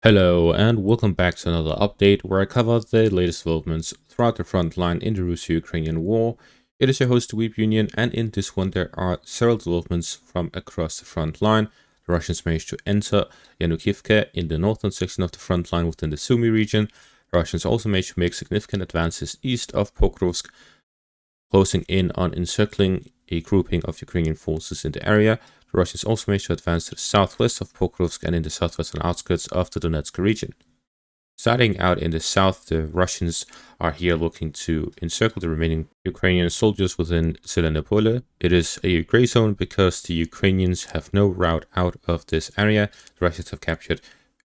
Hello and welcome back to another update where I cover the latest developments throughout the front line in the Russo-Ukrainian war. It is your host Weep Union, and in this one there are several developments from across the front line. The Russians managed to enter Yanukivka in the northern section of the front line within the Sumy region. The Russians also managed to make significant advances east of Pokrovsk, closing in on encircling a grouping of Ukrainian forces in the area. The Russians also managed to advance to the southwest of Pokrovsk and in the southwestern outskirts of the Donetsk region. Starting out in the south, the Russians are here looking to encircle the remaining Ukrainian soldiers within Zelenopole. It is a gray zone because the Ukrainians have no route out of this area. The Russians have captured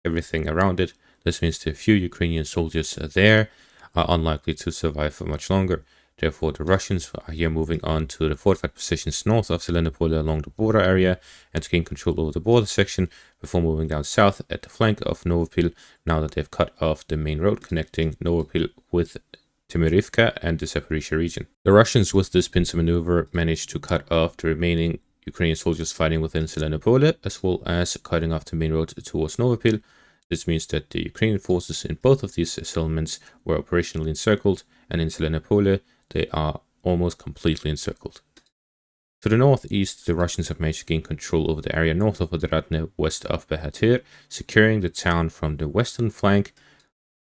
everything around it. This means the few Ukrainian soldiers there are unlikely to survive for much longer. Therefore, the Russians are here moving on to the fortified positions north of Zelenopole along the border area and to gain control over the border section before moving down south at the flank of Novopil now that they've cut off the main road connecting Novopil with Timirivka and the Zaporizhia region. The Russians, with this pincer maneuver, managed to cut off the remaining Ukrainian soldiers fighting within Zelenopole, as well as cutting off the main road towards Novopil. This means that the Ukrainian forces in both of these settlements were operationally encircled, and in Zelenopole they are almost completely encircled. To the northeast, the Russians have managed to gain control over the area north of Odradne, west of Behatir, securing the town from the western flank.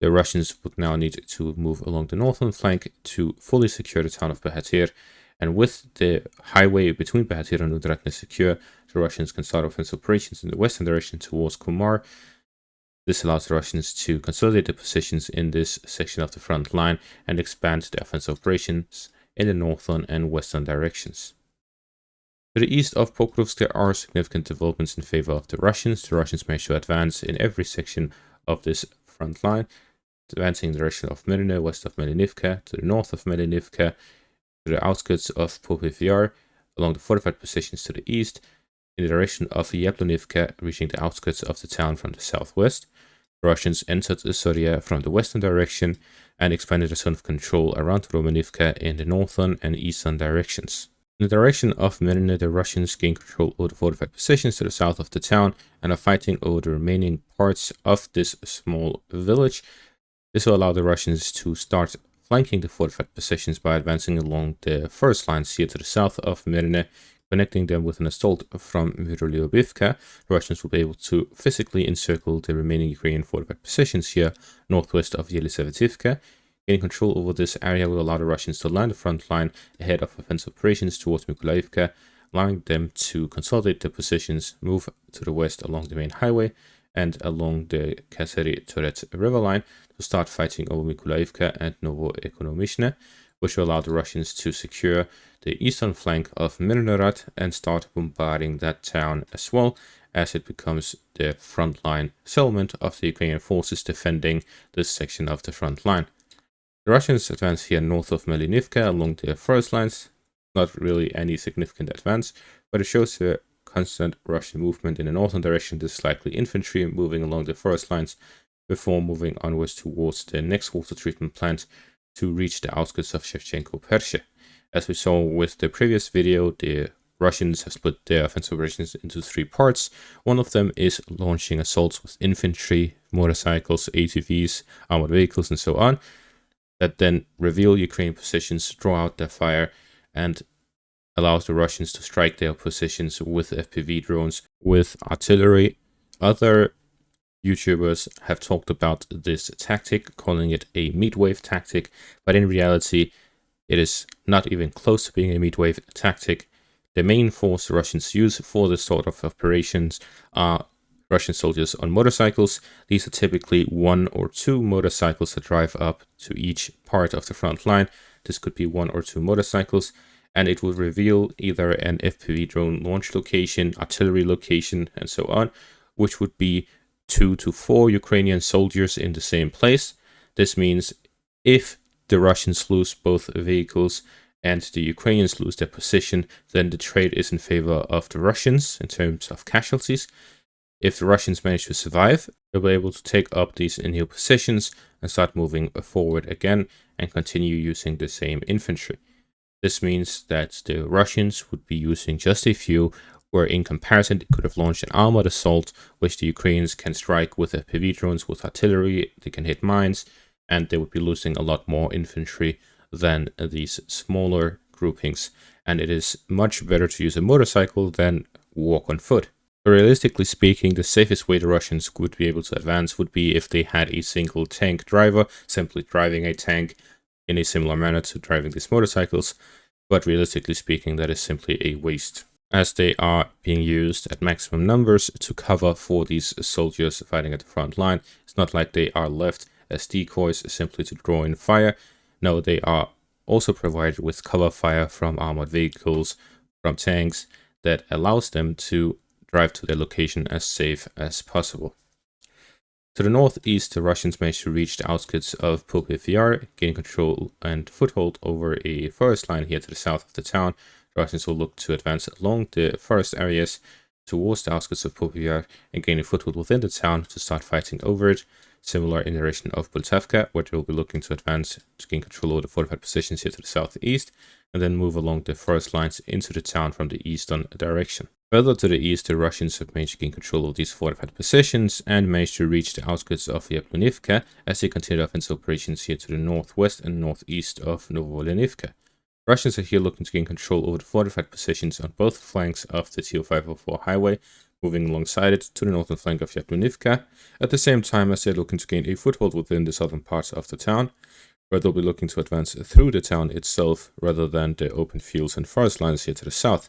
The Russians would now need to move along the northern flank to fully secure the town of Behatir, and with the highway between Behatir and Odradne secure, the Russians can start offensive operations in the western direction towards Kumar. This allows the Russians to consolidate the positions in this section of the front line and expand the offensive operations in the northern and western directions. To the east of Pokrovsk, there are significant developments in favor of the Russians. The Russians managed to advance in every section of this front line, advancing in the direction of Mirne, west of Melinivka, to the north of Melinivka, to the outskirts of Popiv, along the fortified positions to the east, in the direction of Yablonivka, reaching the outskirts of the town from the southwest. The Russians entered Soria from the western direction and expanded the zone of control around Romanivka in the northern and eastern directions. In the direction of Mirne, the Russians gained control over the fortified positions to the south of the town and are fighting over the remaining parts of this small village. This will allow the Russians to start flanking the fortified positions by advancing along the first lines here to the south of Mirne, connecting them with an assault from Myrolyubivka. The Russians will be able to physically encircle the remaining Ukrainian fortified positions here northwest of Yelisavetivka. Gaining control over this area will allow the Russians to line the front line ahead of offensive operations towards Mykolaiivka, allowing them to consolidate their positions, move to the west along the main highway and along the Kaseri Toret river line to start fighting over Mykolaiivka and Novoekonomishne, which will allow the Russians to secure the eastern flank of Mirnorad and start bombarding that town as well, as it becomes the frontline settlement of the Ukrainian forces defending this section of the front line. The Russians advance here north of Melinivka along the first lines. Not really any significant advance, but it shows a constant Russian movement in the northern direction. This is likely infantry moving along the first lines before moving onwards towards the next water treatment plant to reach the outskirts of Shevchenko-Pershe. As we saw with the previous video, the Russians have split their offensive operations into three parts. One of them is launching assaults with infantry, motorcycles, ATVs, armored vehicles, and so on, that then reveal Ukrainian positions, draw out their fire, and allows the Russians to strike their positions with FPV drones, with artillery. Other YouTubers have talked about this tactic, calling it a meat wave tactic, but in reality, it is not even close to being a meat wave tactic. The main force the Russians use for this sort of operations are Russian soldiers on motorcycles. These are typically one or two motorcycles that drive up to each part of the front line. This could be one or two motorcycles, and it will reveal either an FPV drone launch location, artillery location, and so on, which would be 2 to 4 Ukrainian soldiers in the same place. This means if the Russians lose both vehicles and the Ukrainians lose their position, then the trade is in favor of the Russians in terms of casualties. If the Russians manage to survive, they'll be able to take up these new positions and start moving forward again and continue using the same infantry. This means that the Russians would be using just a few where in comparison they could have launched an armored assault, which the Ukrainians can strike with FPV drones, with artillery, they can hit mines, and they would be losing a lot more infantry than these smaller groupings. And it is much better to use a motorcycle than walk on foot. But realistically speaking, the safest way the Russians would be able to advance would be if they had a single tank driver, simply driving a tank in a similar manner to driving these motorcycles. But realistically speaking, that is simply a waste, as they are being used at maximum numbers to cover for these soldiers fighting at the front line. It's not like they are left as decoys simply to draw in fire. No, they are also provided with cover fire from armored vehicles, from tanks, that allows them to drive to their location as safe as possible. To the northeast, the Russians managed to reach the outskirts of Pokrovsk, gain control and foothold over a forest line here to the south of the town. The Russians will look to advance along the forest areas towards the outskirts of Pokrovsk and gain a foothold within the town to start fighting over it. Similar in the direction of Bultavka, where they will be looking to advance to gain control over the fortified positions here to the southeast, and then move along the forest lines into the town from the eastern direction. Further to the east, the Russians have managed to gain control of these fortified positions and managed to reach the outskirts of Yablonivka as they continue offensive operations here to the northwest and northeast of Novolenivka. Russians are here looking to gain control over the fortified positions on both flanks of the TO504 highway, moving alongside it to the northern flank of Yablonivka, at the same time as they're looking to gain a foothold within the southern parts of the town, where they'll be looking to advance through the town itself rather than the open fields and forest lines here to the south.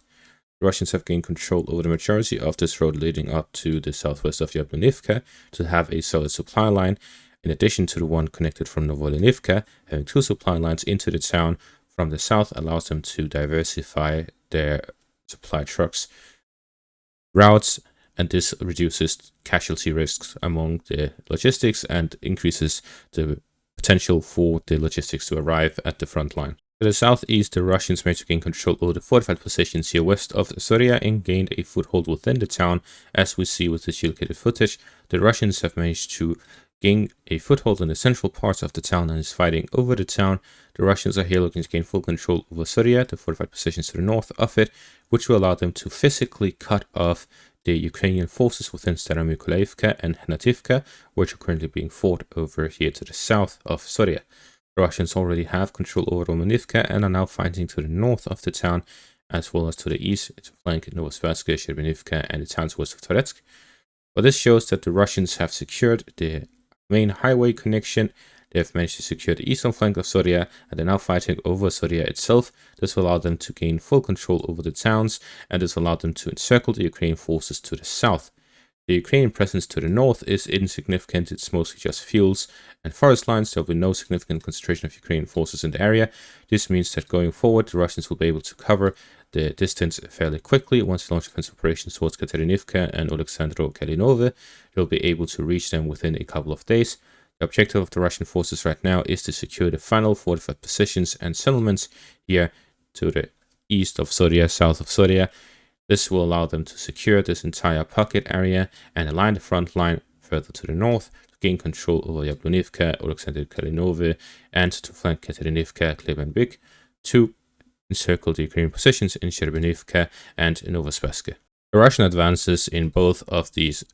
The Russians have gained control over the majority of this road leading up to the southwest of Yablonivka to have a solid supply line, in addition to the one connected from Novolenivka. Having two supply lines into the town from the south allows them to diversify their supply trucks routes, and this reduces casualty risks among the logistics and increases the potential for the logistics to arrive at the front line. To the southeast, the Russians managed to gain control over the fortified positions here west of Soria and gained a foothold within the town. As we see with the geolocated footage, the Russians have managed to gain a foothold in the central parts of the town and is fighting over the town. The Russians are here looking to gain full control over Soria, the fortified positions to the north of it, which will allow them to physically cut off the Ukrainian forces within Staromykolaivka and Hnativka, which are currently being fought over here to the south of Soria. The Russians already have control over Romanivka and are now fighting to the north of the town, as well as to the east to flank Novosvarska, Sherbinivka, and the towns west of Toretsk. But this shows that the Russians have secured the main highway connection. They have managed to secure the eastern flank of Soria, and they're now fighting over Soria itself. This will allow them to gain full control over the towns, and this will allow them to encircle the Ukrainian forces to the south. The Ukrainian presence to the north is insignificant. It's mostly just fields and forest lines. There will be no significant concentration of Ukrainian forces in the area. This means that going forward, the Russians will be able to cover the distance fairly quickly. Once they launch offensive operations towards Katerinivka and Oleksandro Kalinove, they'll be able to reach them within a couple of days. The objective of the Russian forces right now is to secure the final fortified positions and settlements here to the east of Soria, south of Soria. This will allow them to secure this entire pocket area and align the front line further to the north to gain control over Yablonivka, Oleksandr Kalinove, and to flank Katerinivka, Klebenbyk, to encircle the Ukrainian positions in Sherbinivka and Novosvarska. The Russian advances in both of these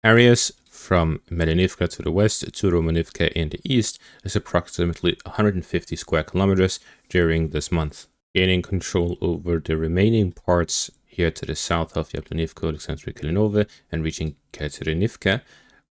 areas, from Melenivka to the west to Romanivka in the east, is approximately 150 square kilometers during this month. Gaining control over the remaining parts here to the south of Yablonivka, Oleksandr Kalinove, and reaching Katerinivka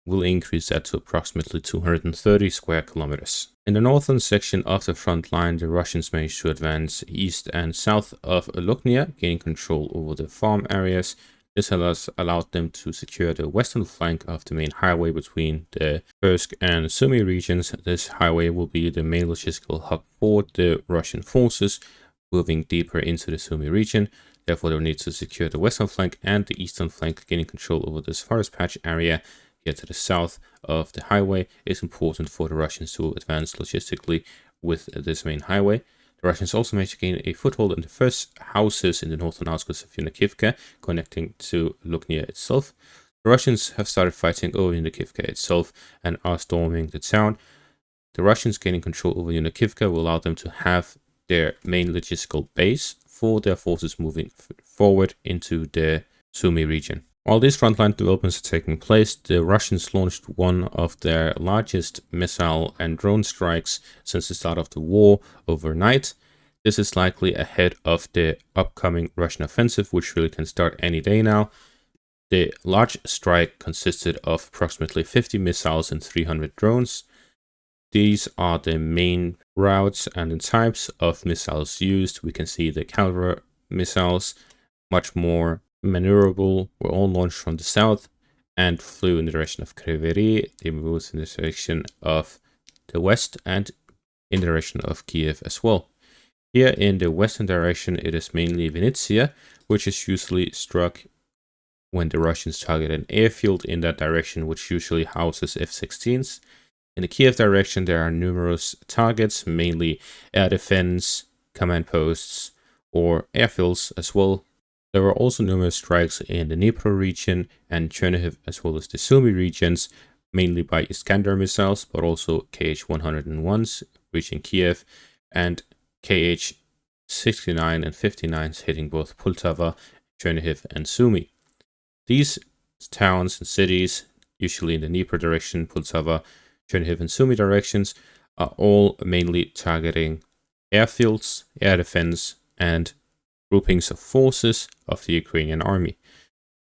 will increase that to approximately 230 square kilometers. In the northern section of the front line, the Russians managed to advance east and south of Luknia, gaining control over the farm areas. This has allowed them to secure the western flank of the main highway between the Kursk and Sumy regions. This highway will be the main logistical hub for the Russian forces moving deeper into the Sumy region. Therefore, they'll need to secure the western flank and the eastern flank. Gaining control over this forest patch area here to the south of the highway is important for the Russians to advance logistically with this main highway. The Russians also managed to gain a foothold in the first houses in the northern outskirts of Yunakivka, connecting to Luknia itself. The Russians have started fighting over Yunakivka itself and are storming the town. The Russians gaining control over Yunakivka will allow them to have their main logistical base for their forces moving forward into the Sumy region. While these frontline developments are taking place, the Russians launched one of their largest missile and drone strikes since the start of the war overnight. This is likely ahead of the upcoming Russian offensive, which really can start any day now. The large strike consisted of approximately 50 missiles and 300 drones. These are the main routes and the types of missiles used. We can see the Calvary missiles, much more maneuverable, were all launched from the south and flew in the direction of Kryvyi. They moved in the direction of the west and in the direction of Kiev as well. Here in the western direction, it is mainly Vinnytsia, which is usually struck when the Russians target an airfield in that direction, which usually houses F-16s. In the Kiev direction, there are numerous targets, mainly air defense, command posts, or airfields as well. There were also numerous strikes in the Dnipro region and Chernihiv, as well as the Sumy regions, mainly by Iskander missiles, but also Kh-101s reaching Kiev, and Kh-69 and 59s hitting both Poltava, Chernihiv, and Sumy. These towns and cities, usually in the Dnipro direction, Poltava, Chernihiv, and Sumy directions, are all mainly targeting airfields, air defense, and groupings of forces of the Ukrainian army.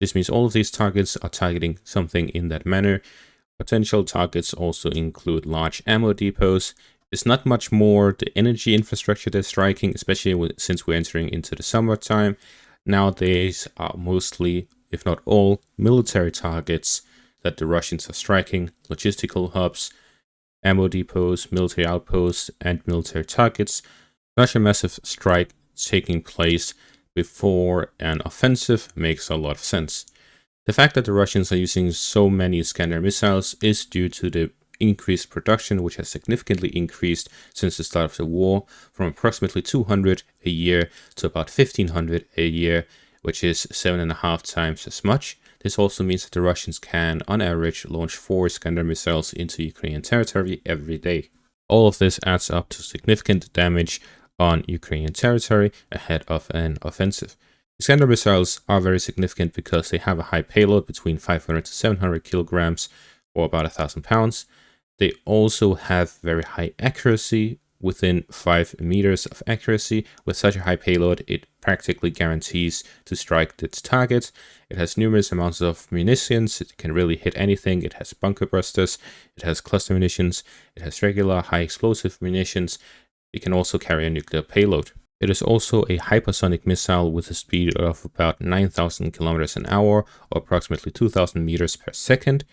This means all of these targets are targeting something in that manner. Potential targets also include large ammo depots. It's not much more the energy infrastructure they're striking, especially since we're entering into the summertime. Nowadays are mostly, if not all, military targets that the Russians are striking: logistical hubs, ammo depots, military outposts, and military targets. Such a massive strike taking place before an offensive makes a lot of sense. The fact that the Russians are using so many Iskander missiles is due to the increased production, which has significantly increased since the start of the war, from approximately 200 a year to about 1,500 a year, which is 7.5 times as much. This also means that the Russians can, on average, launch 4 Iskander missiles into Ukrainian territory every day. All of this adds up to significant damage on Ukrainian territory ahead of an offensive. Iskander missiles are very significant because they have a high payload between 500 to 700 kilograms, or about 1,000 pounds. They also have very high accuracy, within 5 meters of accuracy. With such a high payload, it practically guarantees to strike its target. It has numerous amounts of munitions. It can really hit anything. It has bunker busters. It has cluster munitions. It has regular high explosive munitions. It can also carry a nuclear payload. It is also a hypersonic missile with a speed of about 9,000 kilometers an hour, or approximately 2,000 meters per second.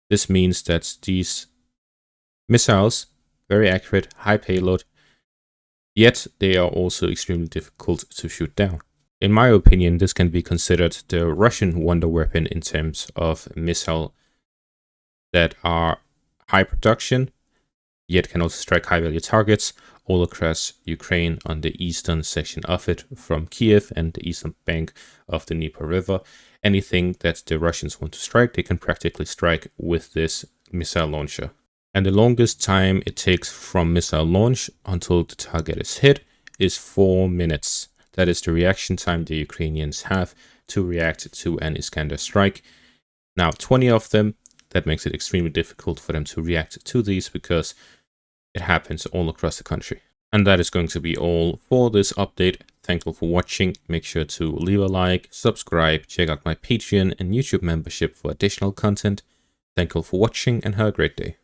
This means that these missiles, very accurate, high payload, yet they are also extremely difficult to shoot down. In my opinion, this can be considered the Russian wonder weapon in terms of missile that are high production, yet can also strike high value targets all across Ukraine on the eastern section of it, from Kiev and the eastern bank of the Dnieper River. Anything that the Russians want to strike, they can practically strike with this missile launcher. And the longest time it takes from missile launch until the target is hit is 4 minutes. That is the reaction time the Ukrainians have to react to an Iskander strike. Now, 20 of them, that makes it extremely difficult for them to react to these because it happens all across the country. And that is going to be all for this update. Thankful for watching. Make sure to leave a like, subscribe, check out my Patreon and YouTube membership for additional content. Thankful for watching and have a great day.